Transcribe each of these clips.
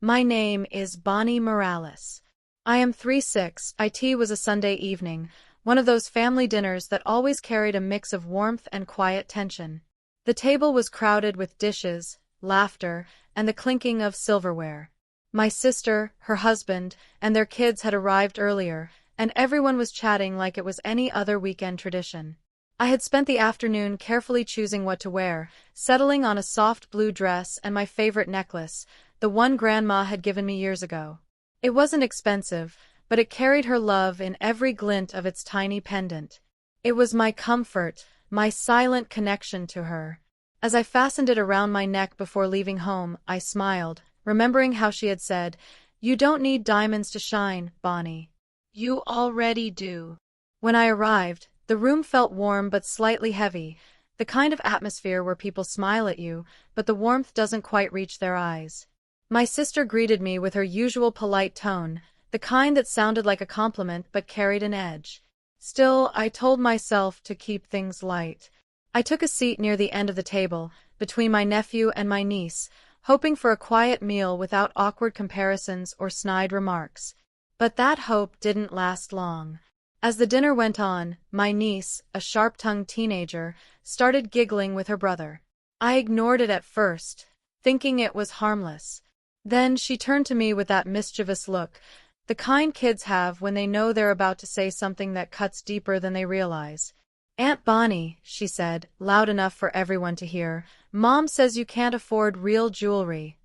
My name is Bonnie Morales. I am 3'6". It was a Sunday evening, one of those family dinners that always carried a mix of warmth and quiet tension. The table was crowded with dishes, laughter, and the clinking of silverware. My sister, her husband, and their kids had arrived earlier, and everyone was chatting like it was any other weekend tradition. I had spent the afternoon carefully choosing what to wear, settling on a soft blue dress and my favorite necklace, the one Grandma had given me years ago. It wasn't expensive, but it carried her love in every glint of its tiny pendant. It was my comfort, my silent connection to her. As I fastened it around my neck before leaving home, I smiled, remembering how she had said, "You don't need diamonds to shine, Bonnie. You already do." When I arrived, the room felt warm but slightly heavy, the kind of atmosphere where people smile at you, but the warmth doesn't quite reach their eyes. My sister greeted me with her usual polite tone, the kind that sounded like a compliment but carried an edge. Still, I told myself to keep things light. I took a seat near the end of the table, between my nephew and my niece, hoping for a quiet meal without awkward comparisons or snide remarks. But that hope didn't last long. As the dinner went on, my niece, a sharp-tongued teenager, started giggling with her brother. I ignored it at first, thinking it was harmless. Then she turned to me with that mischievous look, the kind kids have when they know they're about to say something that cuts deeper than they realize. "Aunt Bonnie," she said, loud enough for everyone to hear, "Mom says you can't afford real jewelry."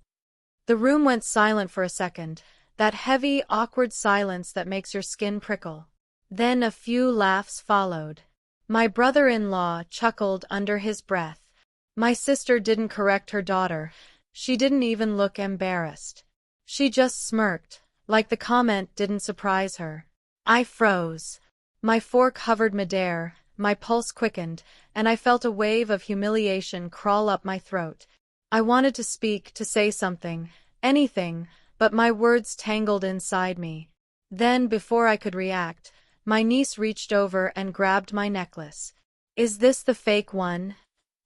The room went silent for a second, that heavy, awkward silence that makes your skin prickle. Then a few laughs followed. My brother-in-law chuckled under his breath. My sister didn't correct her daughter. She didn't even look embarrassed. She just smirked, like the comment didn't surprise her. I froze. My fork hovered midair, my pulse quickened, and I felt a wave of humiliation crawl up my throat. I wanted to speak, to say something, anything, but my words tangled inside me. Then, before I could react, my niece reached over and grabbed my necklace. "Is this the fake one?"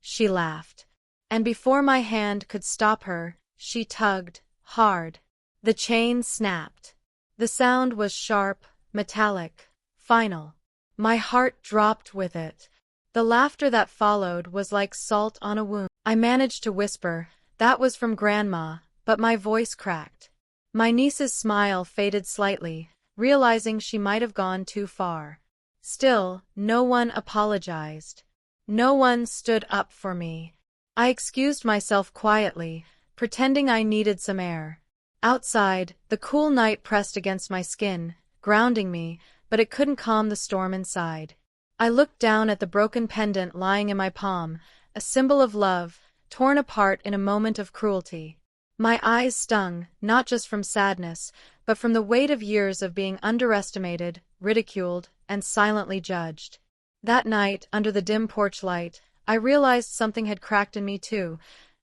She laughed. And before my hand could stop her, she tugged, hard. The chain snapped. The sound was sharp, metallic, final. My heart dropped with it. The laughter that followed was like salt on a wound. I managed to whisper, "That was from Grandma," but my voice cracked. My niece's smile faded slightly, realizing she might have gone too far. Still, no one apologized. No one stood up for me. I excused myself quietly, pretending I needed some air. Outside, the cool night pressed against my skin, grounding me, but it couldn't calm the storm inside. I looked down at the broken pendant lying in my palm, a symbol of love, torn apart in a moment of cruelty. My eyes stung, not just from sadness, but from the weight of years of being underestimated, ridiculed, and silently judged. That night, under the dim porch light, I realized something had cracked in me too,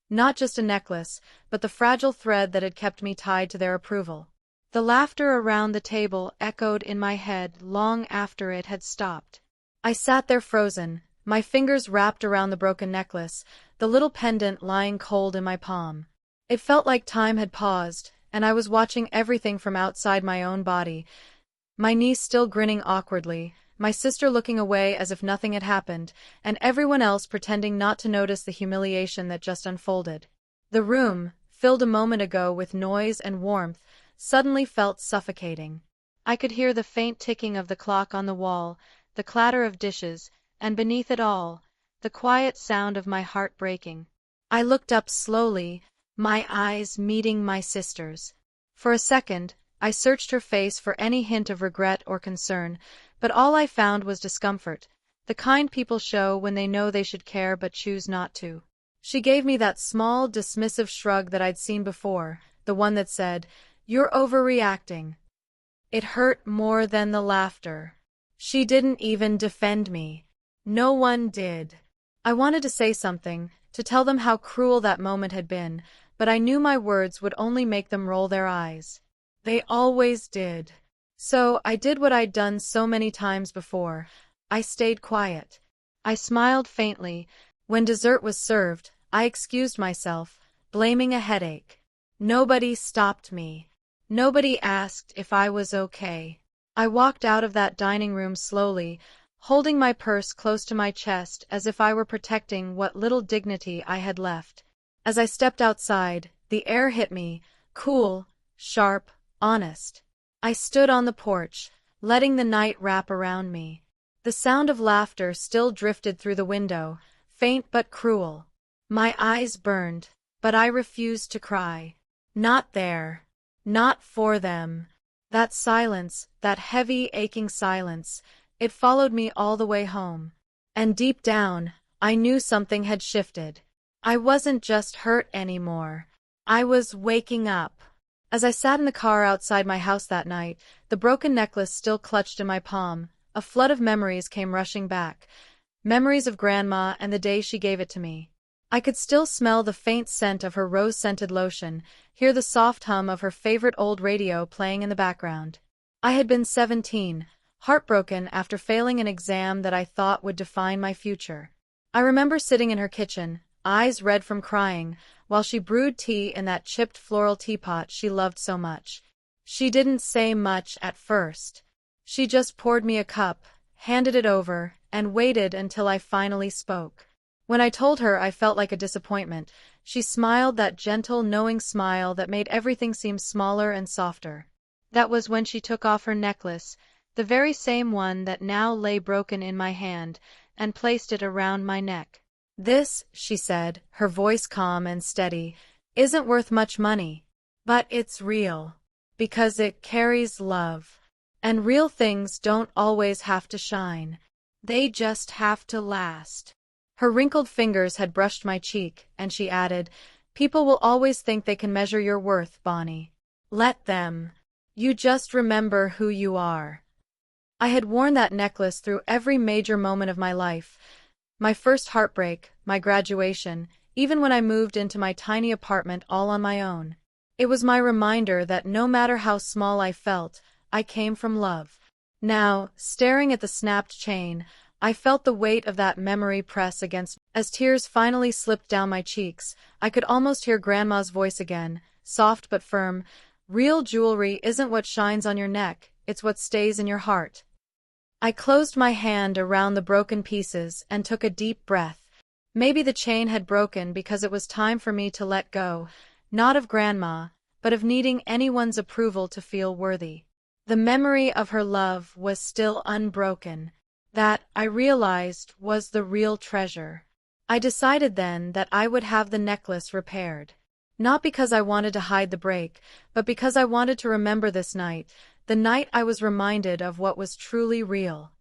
not just a necklace, but the fragile thread that had kept me tied to their approval. The laughter around the table echoed in my head long after it had stopped. I sat there frozen, my fingers wrapped around the broken necklace, the little pendant lying cold in my palm. It felt like time had paused, and I was watching everything from outside my own body. My niece still grinning awkwardly, my sister looking away as if nothing had happened, and everyone else pretending not to notice the humiliation that just unfolded. The room, filled a moment ago with noise and warmth, suddenly felt suffocating. I could hear the faint ticking of the clock on the wall, the clatter of dishes, and beneath it all, the quiet sound of my heart breaking. I looked up slowly, my eyes meeting my sister's. For a second, I searched her face for any hint of regret or concern, but all I found was discomfort, the kind people show when they know they should care but choose not to. She gave me that small, dismissive shrug that I'd seen before, the one that said, "You're overreacting." It hurt more than the laughter. She didn't even defend me. No one did. I wanted to say something, to tell them how cruel that moment had been, but I knew my words would only make them roll their eyes. They always did. So I did what I'd done so many times before. I stayed quiet. I smiled faintly. When dessert was served, I excused myself, blaming a headache. Nobody stopped me. Nobody asked if I was okay. I walked out of that dining room slowly, holding my purse close to my chest as if I were protecting what little dignity I had left. As I stepped outside, the air hit me, cool, sharp, honest. I stood on the porch, letting the night wrap around me. The sound of laughter still drifted through the window, faint but cruel. My eyes burned, but I refused to cry. Not there. Not for them. That silence, that heavy, aching silence, it followed me all the way home. And deep down, I knew something had shifted. I wasn't just hurt anymore. I was waking up. As I sat in the car outside my house that night, the broken necklace still clutched in my palm, a flood of memories came rushing back. Memories of Grandma and the day she gave it to me. I could still smell the faint scent of her rose-scented lotion, hear the soft hum of her favorite old radio playing in the background. I had been 17, heartbroken after failing an exam that I thought would define my future. I remember sitting in her kitchen, eyes red from crying, while she brewed tea in that chipped floral teapot she loved so much. She didn't say much at first. She just poured me a cup, handed it over, and waited until I finally spoke. When I told her I felt like a disappointment, she smiled that gentle, knowing smile that made everything seem smaller and softer. That was when she took off her necklace, the very same one that now lay broken in my hand, and placed it around my neck. "This," she said, her voice calm and steady, "isn't worth much money. But it's real. Because it carries love. And real things don't always have to shine. They just have to last." Her wrinkled fingers had brushed my cheek, and she added, "People will always think they can measure your worth, Bonnie. Let them. You just remember who you are." I had worn that necklace through every major moment of my life. My first heartbreak, my graduation, even when I moved into my tiny apartment all on my own. It was my reminder that no matter how small I felt, I came from love. Now, staring at the snapped chain, I felt the weight of that memory press against me. As tears finally slipped down my cheeks, I could almost hear Grandma's voice again, soft but firm. "Real jewelry isn't what shines on your neck, it's what stays in your heart." I closed my hand around the broken pieces and took a deep breath. Maybe the chain had broken because it was time for me to let go, not of Grandma, but of needing anyone's approval to feel worthy. The memory of her love was still unbroken. That, I realized, was the real treasure. I decided then that I would have the necklace repaired. Not because I wanted to hide the break, but because I wanted to remember this night, the night I was reminded of what was truly real.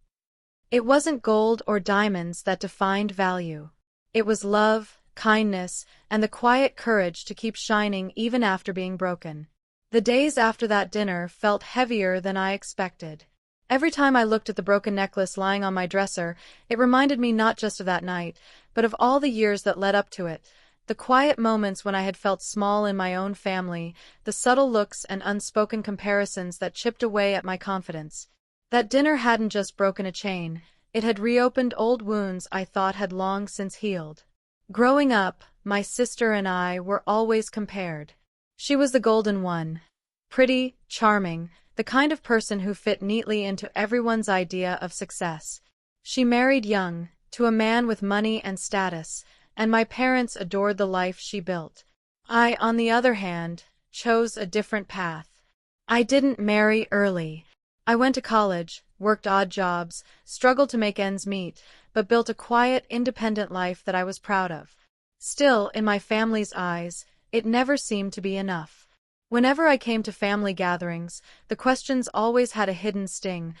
It wasn't gold or diamonds that defined value. It was love, kindness, and the quiet courage to keep shining even after being broken. The days after that dinner felt heavier than I expected. Every time I looked at the broken necklace lying on my dresser, it reminded me not just of that night, but of all the years that led up to it, the quiet moments when I had felt small in my own family, the subtle looks and unspoken comparisons that chipped away at my confidence. That dinner hadn't just broken a chain, it had reopened old wounds I thought had long since healed. Growing up, my sister and I were always compared. She was the golden one. Pretty, charming, the kind of person who fit neatly into everyone's idea of success. She married young, to a man with money and status, and my parents adored the life she built. I, on the other hand, chose a different path. I didn't marry early. I went to college, worked odd jobs, struggled to make ends meet, but built a quiet, independent life that I was proud of. Still, in my family's eyes, it never seemed to be enough. Whenever I came to family gatherings, the questions always had a hidden sting.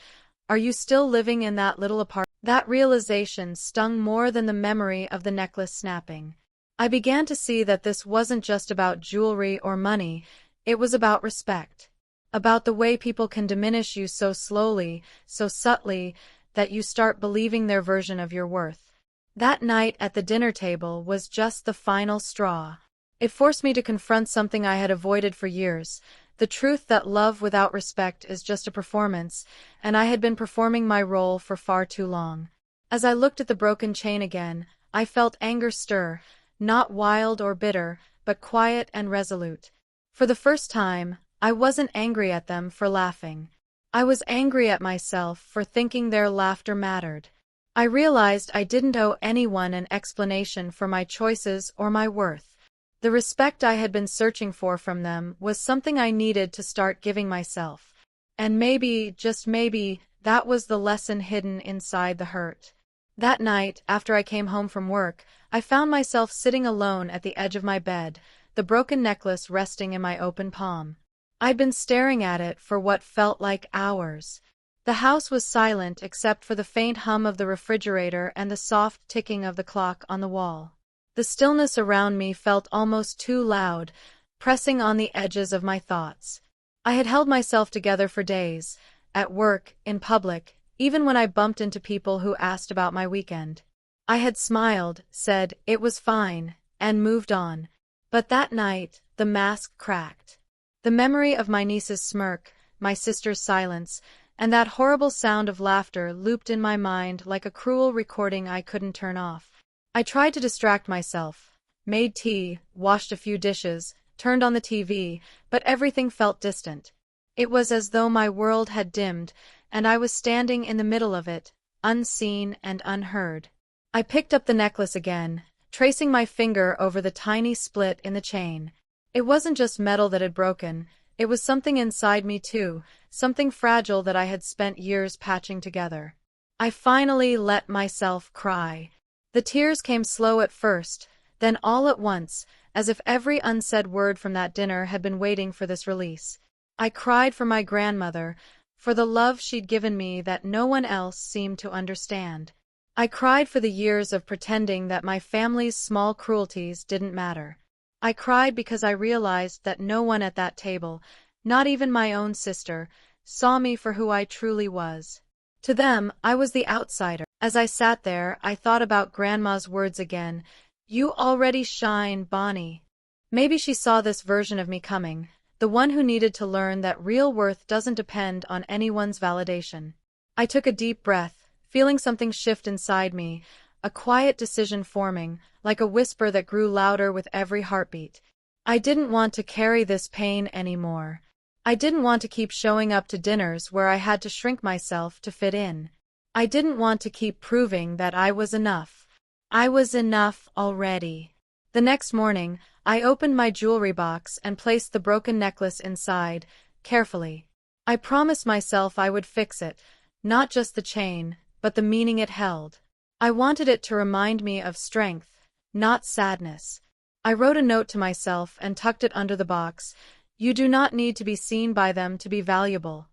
"Are you still living in that little apartment?" That realization stung more than the memory of the necklace snapping. I began to see that this wasn't just about jewelry or money, it was about respect. About the way people can diminish you so slowly, so subtly, that you start believing their version of your worth. That night at the dinner table was just the final straw. It forced me to confront something I had avoided for years, the truth that love without respect is just a performance, and I had been performing my role for far too long. As I looked at the broken chain again, I felt anger stir, not wild or bitter, but quiet and resolute. For the first time, I wasn't angry at them for laughing. I was angry at myself for thinking their laughter mattered. I realized I didn't owe anyone an explanation for my choices or my worth. The respect I had been searching for from them was something I needed to start giving myself. And maybe, just maybe, that was the lesson hidden inside the hurt. That night, after I came home from work, I found myself sitting alone at the edge of my bed, the broken necklace resting in my open palm. I'd been staring at it for what felt like hours. The house was silent except for the faint hum of the refrigerator and the soft ticking of the clock on the wall. The stillness around me felt almost too loud, pressing on the edges of my thoughts. I had held myself together for days, at work, in public, even when I bumped into people who asked about my weekend. I had smiled, said it was fine, and moved on. But that night, the mask cracked. The memory of my niece's smirk, my sister's silence, and that horrible sound of laughter looped in my mind like a cruel recording I couldn't turn off. I tried to distract myself, made tea, washed a few dishes, turned on the TV, but everything felt distant. It was as though my world had dimmed, and I was standing in the middle of it, unseen and unheard. I picked up the necklace again, tracing my finger over the tiny split in the chain. It wasn't just metal that had broken, it was something inside me too, something fragile that I had spent years patching together. I finally let myself cry. The tears came slow at first, then all at once, as if every unsaid word from that dinner had been waiting for this release. I cried for my grandmother, for the love she'd given me that no one else seemed to understand. I cried for the years of pretending that my family's small cruelties didn't matter. I cried because I realized that no one at that table, not even my own sister, saw me for who I truly was. To them, I was the outsider. As I sat there, I thought about Grandma's words again. "You already shine, Bonnie." Maybe she saw this version of me coming, the one who needed to learn that real worth doesn't depend on anyone's validation. I took a deep breath, feeling something shift inside me, a quiet decision forming, like a whisper that grew louder with every heartbeat. I didn't want to carry this pain anymore. I didn't want to keep showing up to dinners where I had to shrink myself to fit in. I didn't want to keep proving that I was enough. I was enough already. The next morning, I opened my jewelry box and placed the broken necklace inside, carefully. I promised myself I would fix it, not just the chain, but the meaning it held. I wanted it to remind me of strength, not sadness. I wrote a note to myself and tucked it under the box. "You do not need to be seen by them to be valuable."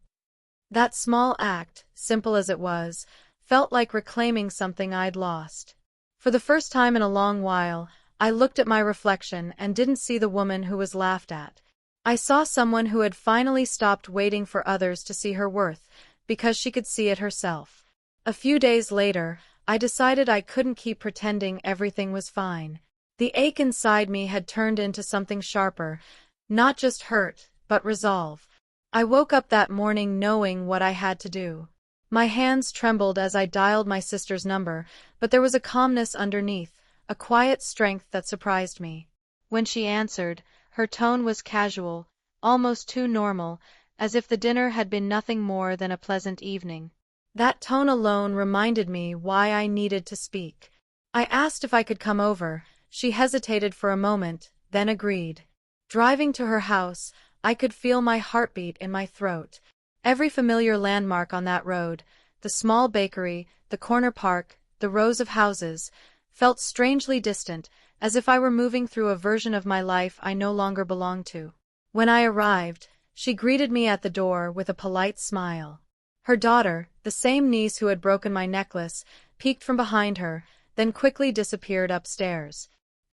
That small act, simple as it was, felt like reclaiming something I'd lost. For the first time in a long while, I looked at my reflection and didn't see the woman who was laughed at. I saw someone who had finally stopped waiting for others to see her worth, because she could see it herself. A few days later, I decided I couldn't keep pretending everything was fine. The ache inside me had turned into something sharper, not just hurt, but resolve. I woke up that morning knowing what I had to do. My hands trembled as I dialed my sister's number, but there was a calmness underneath, a quiet strength that surprised me. When she answered, her tone was casual, almost too normal, as if the dinner had been nothing more than a pleasant evening. That tone alone reminded me why I needed to speak. I asked if I could come over. She hesitated for a moment, then agreed. Driving to her house, I could feel my heartbeat in my throat. Every familiar landmark on that road, the small bakery, the corner park, the rows of houses, felt strangely distant, as if I were moving through a version of my life I no longer belonged to. When I arrived, she greeted me at the door with a polite smile. Her daughter, the same niece who had broken my necklace, peeked from behind her, then quickly disappeared upstairs.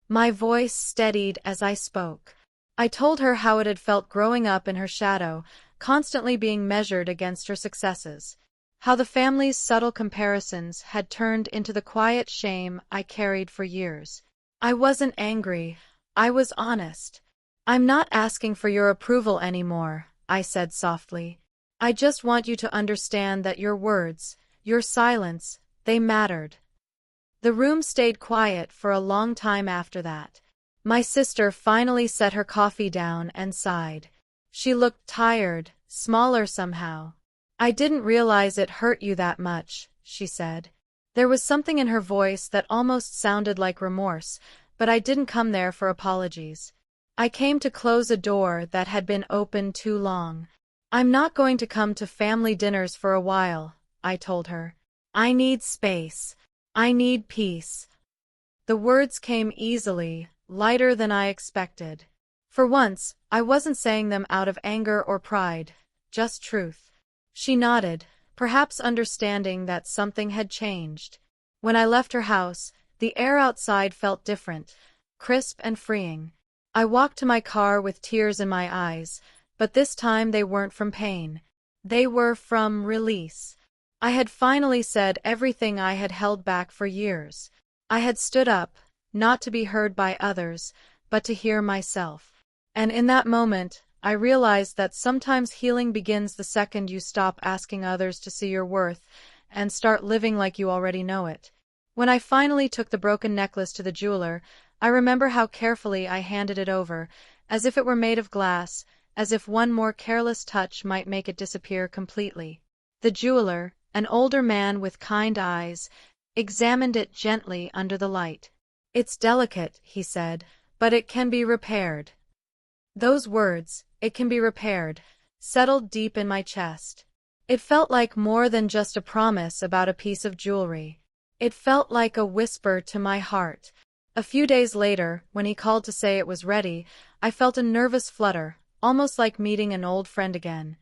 My voice steadied as I spoke. I told her how it had felt growing up in her shadow, constantly being measured against her successes. How the family's subtle comparisons had turned into the quiet shame I carried for years. I wasn't angry. I was honest. "I'm not asking for your approval anymore," I said softly. "I just want you to understand that your words, your silence, they mattered." The room stayed quiet for a long time after that. My sister finally set her coffee down and sighed. She looked tired, smaller somehow. I didn't realize it hurt you that much, she said. There was something in her voice that almost sounded like remorse, but I didn't come there for apologies. I came to close a door that had been open too long. I'm not going to come to family dinners for a while, I told her. I need space. I need peace. The words came easily, lighter than I expected. For once, I wasn't saying them out of anger or pride, just truth. She nodded, perhaps understanding that something had changed. When I left her house, the air outside felt different, crisp and freeing. I walked to my car with tears in my eyes, but this time they weren't from pain. They were from release. I had finally said everything I had held back for years. I had stood up, not to be heard by others, but to hear myself. And in that moment, I realized that sometimes healing begins the second you stop asking others to see your worth and start living like you already know it. When I finally took the broken necklace to the jeweler, I remember how carefully I handed it over, as if it were made of glass, as if one more careless touch might make it disappear completely. The jeweler, an older man with kind eyes, examined it gently under the light. "It's delicate," he said, "but it can be repaired." Those words, "it can be repaired," settled deep in my chest. It felt like more than just a promise about a piece of jewelry. It felt like a whisper to my heart. A few days later, when he called to say it was ready, I felt a nervous flutter, almost like meeting an old friend again.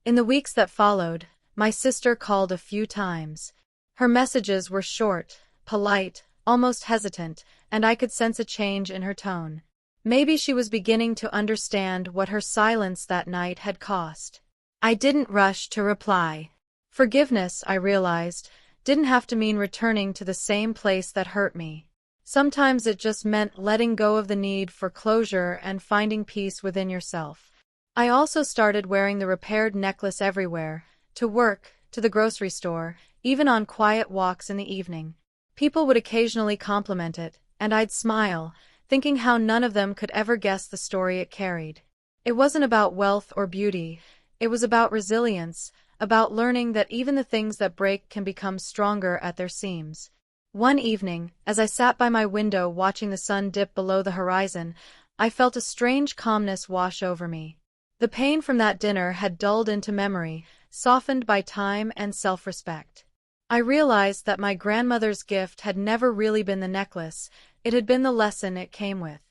In the weeks that followed, my sister called a few times. Her messages were short, polite, almost hesitant, and I could sense a change in her tone. Maybe she was beginning to understand what her silence that night had cost. I didn't rush to reply. Forgiveness, I realized, didn't have to mean returning to the same place that hurt me. Sometimes it just meant letting go of the need for closure and finding peace within yourself. I also started wearing the repaired necklace everywhere, to work, to the grocery store, even on quiet walks in the evening. People would occasionally compliment it, and I'd smile, thinking how none of them could ever guess the story it carried. It wasn't about wealth or beauty, it was about resilience, about learning that even the things that break can become stronger at their seams. One evening, as I sat by my window watching the sun dip below the horizon, I felt a strange calmness wash over me. The pain from that dinner had dulled into memory, softened by time and self-respect. I realized that my grandmother's gift had never really been the necklace, it had been the lesson it came with.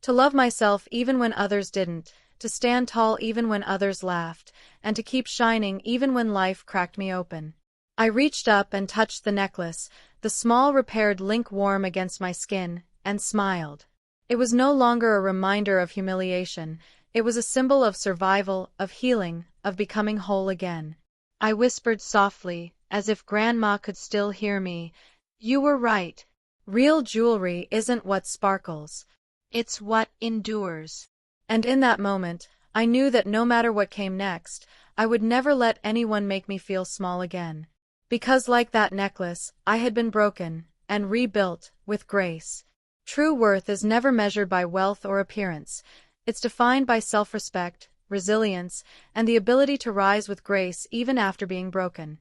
To love myself even when others didn't, to stand tall even when others laughed, and to keep shining even when life cracked me open. I reached up and touched the necklace, the small repaired link warm against my skin, and smiled. It was no longer a reminder of humiliation, it was a symbol of survival, of healing, of becoming whole again. I whispered softly, as if Grandma could still hear me, "You were right. Real jewelry isn't what sparkles. It's what endures." And in that moment, I knew that no matter what came next, I would never let anyone make me feel small again. Because like that necklace, I had been broken, and rebuilt, with grace. True worth is never measured by wealth or appearance. It's defined by self-respect, resilience, and the ability to rise with grace even after being broken.